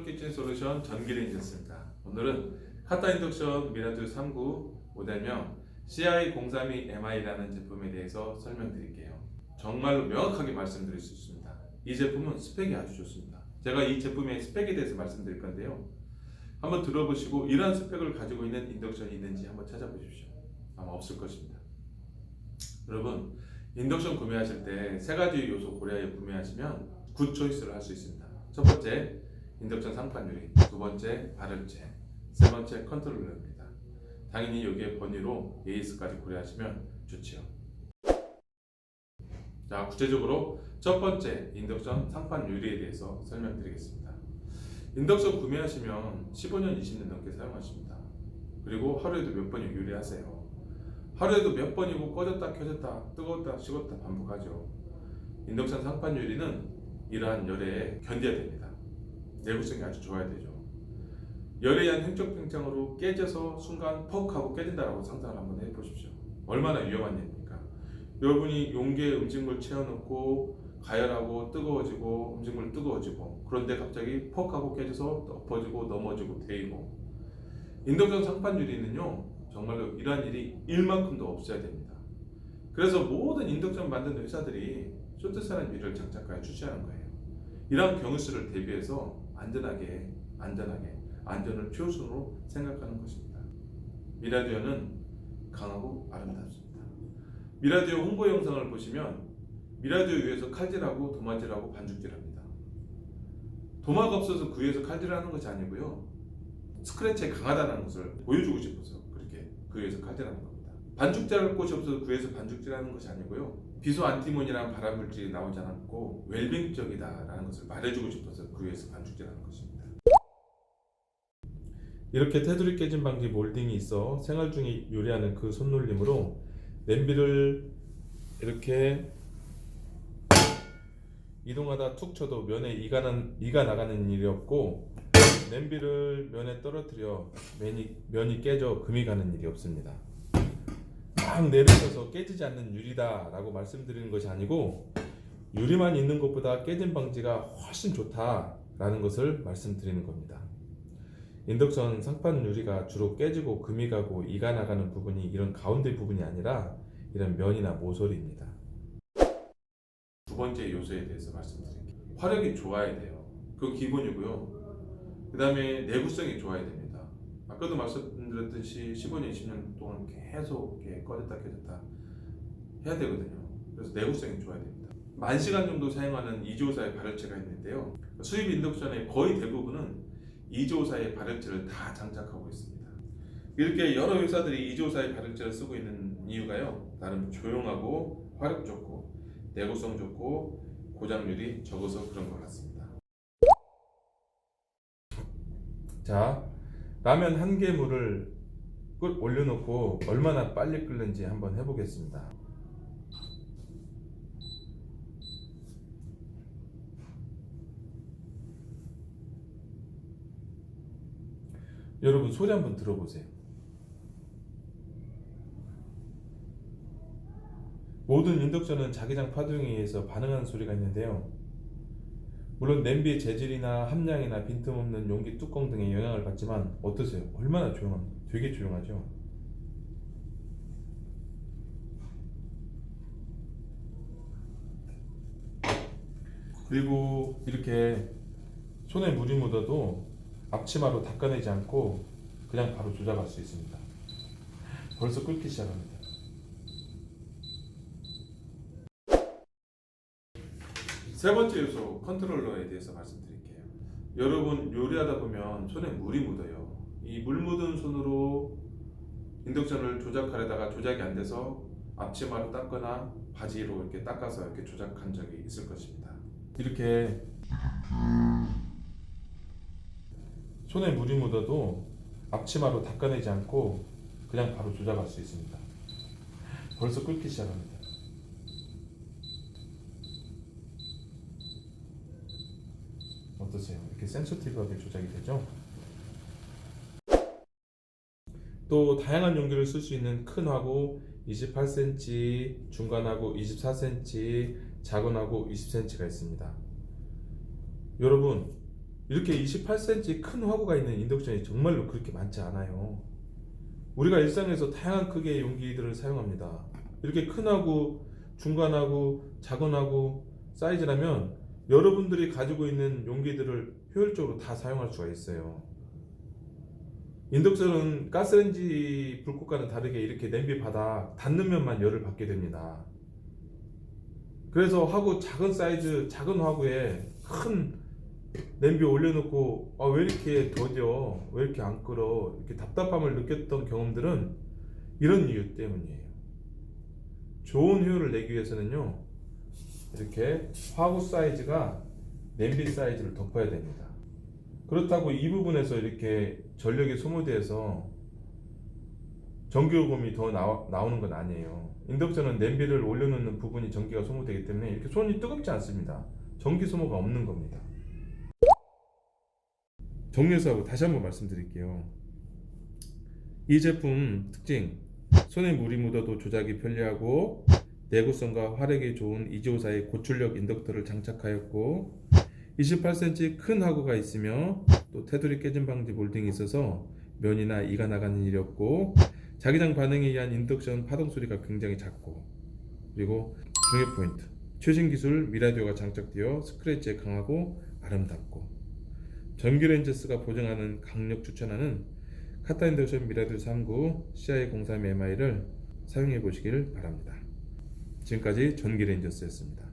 홈런 키친 솔루션 전기레인지였습니다. 오늘은 카타 인덕션 미라듀 39 모델명 CI032MI라는 제품에 대해서 설명드릴게요. 정말로 명확하게 말씀드릴 수 있습니다. 이 제품은 스펙이 아주 좋습니다. 제가 이 제품의 스펙에 대해서 말씀드릴 건데요. 한번 들어보시고 이러한 스펙을 가지고 있는 인덕션이 있는지 한번 찾아보십시오. 아마 없을 것입니다. 여러분, 인덕션 구매하실 때 세 가지 요소 고려하여 구매하시면 굿 초이스를 할 수 있습니다. 첫 번째, 인덕션 상판 유리, 두 번째, 발열체, 세 번째, 컨트롤러입니다. 당연히 여기에 번호로 AS까지 고려하시면 좋지요. 자, 구체적으로 첫 번째 인덕션 상판 유리에 대해서 설명드리겠습니다. 인덕션 구매하시면 15년, 20년 넘게 사용하십니다. 그리고 하루에도 몇 번이고 유리하세요. 하루에도 몇 번이고 꺼졌다 켜졌다 뜨거웠다 식었다 반복하죠. 인덕션 상판 유리는 이러한 열에 견뎌야 됩니다. 내구성이 아주 좋아야 되죠. 열에 의한 횡적팽창으로 깨져서 순간 퍽 하고 깨진다라고 상상을 한번 해보십시오. 얼마나 위험한 일입니까? 여러분이 용기에 음식물 채워놓고 가열하고 뜨거워지고 음식물 뜨거워지고 그런데 갑자기 퍽 하고 깨져서 엎어지고 넘어지고 데이고. 인덕션 상판 유리는요 정말로 이러한 일이 일만큼도 없어야 됩니다. 그래서 모든 인덕션 만드는 회사들이 쇼트사란 유리를 장착하여 출시하는 거예요. 이러한 경우수를 대비해서 안전하게 안전을 최우선으로 생각하는 것입니다. 미라듀어는 강하고 아름답습니다. 미라듀어 홍보 영상을 보시면 미라듀어 위에서 칼질하고 도마질하고 반죽질합니다. 도마가 없어서 그 위에서 칼질하는 것이 아니고요. 스크래치에 강하다는 것을 보여주고 싶어서 그렇게 그 위에서 칼질하는 겁니다. 반죽질할 곳이 없어서 그 위에서 반죽질하는 것이 아니고요. 비소 안티몬이라는 발암물질이 나오지 않고 웰빙적이다라는 것을 말해주고 싶어서 그 위에서 반죽질하는 것입니다. 이렇게 테두리 깨짐 방지 몰딩이 있어 생활 중에 요리하는 그 손놀림으로 냄비를 이렇게 이동하다 툭 쳐도 면에 이가 나가는 일이 없고 냄비를 면에 떨어뜨려 면이 깨져 금이 가는 일이 없습니다. 막 내리쳐서 깨지지 않는 유리다 라고 말씀드리는 것이 아니고 유리만 있는 것보다 깨짐 방지가 훨씬 좋다라는 것을 말씀드리는 겁니다. 인덕션 상판 유리가 주로 깨지고 금이 가고 이가 나가는 부분이 이런 가운데 부분이 아니라 이런 면이나 모서리입니다. 두 번째 요소에 대해서 말씀드릴게요. 화력이 좋아야 돼요. 그건 기본이고요. 그 다음에 내구성이 좋아야 됩니다. 아까도 말씀드렸듯이 15년, 20년 동안 계속 꺼졌다 켜졌다 해야 되거든요. 그래서 내구성이 좋아야 됩니다. 10,000시간 정도 사용하는 2조54의 발열체가 있는데요. 수입 인덕션의 거의 대부분은 2조54의 발열체를 다 장착하고 있습니다. 이렇게 여러 회사들이 2조54의 발열체를 쓰고 있는 이유가요. 나름 조용하고 화력 좋고 내구성 좋고 고장률이 적어서 그런 것 같습니다. 자, 라면 한 개물을 올려놓고 얼마나 빨리 끓는지 한번 해보겠습니다. 여러분 소리 한번 들어보세요. 모든 인덕션은 자기장 파동에 의해서 반응하는 소리가 있는데요. 물론 냄비의 재질이나 함량이나 빈틈없는 용기 뚜껑 등의 영향을 받지만 어떠세요? 얼마나 조용합니까? 되게 조용하죠? 그리고 이렇게 손에 물이 묻어도 앞치마로 닦아내지 않고 그냥 바로 조작할 수 있습니다. 벌써 끓기 시작합니다. 세 번째 요소 컨트롤러에 대해서 말씀드릴게요. 여러분 요리하다 보면 손에 물이 묻어요. 이 물 묻은 손으로 인덕션을 조작하려다가 조작이 안 돼서 앞치마로 닦거나 바지로 이렇게 닦아서 이렇게 조작한 적이 있을 것입니다. 이렇게 손에 물이 묻어도 앞치마로 닦아내지 않고 그냥 바로 조작할 수 있습니다. 벌써 끓기 시작합니다. 어떠세요? 이렇게 센서티브하게 조작이 되죠? 또 다양한 용기를 쓸 수 있는 큰 화구 28cm, 중간 화구 24cm, 작은 화구 20cm가 있습니다. 여러분 이렇게 28cm 큰 화구가 있는 인덕션이 정말로 그렇게 많지 않아요. 우리가 일상에서 다양한 크기의 용기들을 사용합니다. 이렇게 큰 화구, 중간 화구, 작은 화구 사이즈라면 여러분들이 가지고 있는 용기들을 효율적으로 다 사용할 수가 있어요. 인덕션은 가스레인지 불꽃과는 다르게 이렇게 냄비 바닥 닿는 면만 열을 받게 됩니다. 그래서 화구 작은 사이즈, 작은 화구에 큰 냄비 올려놓고 왜 이렇게 더뎌? 왜 이렇게 안 끓어? 이렇게 답답함을 느꼈던 경험들은 이런 이유 때문이에요. 좋은 효율을 내기 위해서는요, 이렇게 화구 사이즈가 냄비 사이즈를 덮어야 됩니다. 그렇다고 이 부분에서 이렇게 전력이 소모돼서 전기요금이 더 나오는 건 아니에요. 인덕션은 냄비를 올려놓는 부분이 전기가 소모되기 때문에 이렇게 손이 뜨겁지 않습니다. 전기 소모가 없는 겁니다. 정리해서 하고 다시 한번 말씀드릴게요. 이 제품 특징, 손에 물이 묻어도 조작이 편리하고 내구성과 화력이 좋은 이지오사의 고출력 인덕터를 장착하였고 28cm 큰 화구가 있으며 또 테두리 깨짐 방지 몰딩이 있어서 면이나 이가 나가는 일이 없고 자기장 반응에 의한 인덕션 파동 소리가 굉장히 작고, 그리고 중요 포인트, 최신 기술 미라디오가 장착되어 스크래치에 강하고 아름답고, 전기렌즈스가 보증하는 강력 추천하는 카타 인덕션 미라디오 39 CI03MI를 사용해 보시길 바랍니다. 지금까지 전기렌즈스였습니다.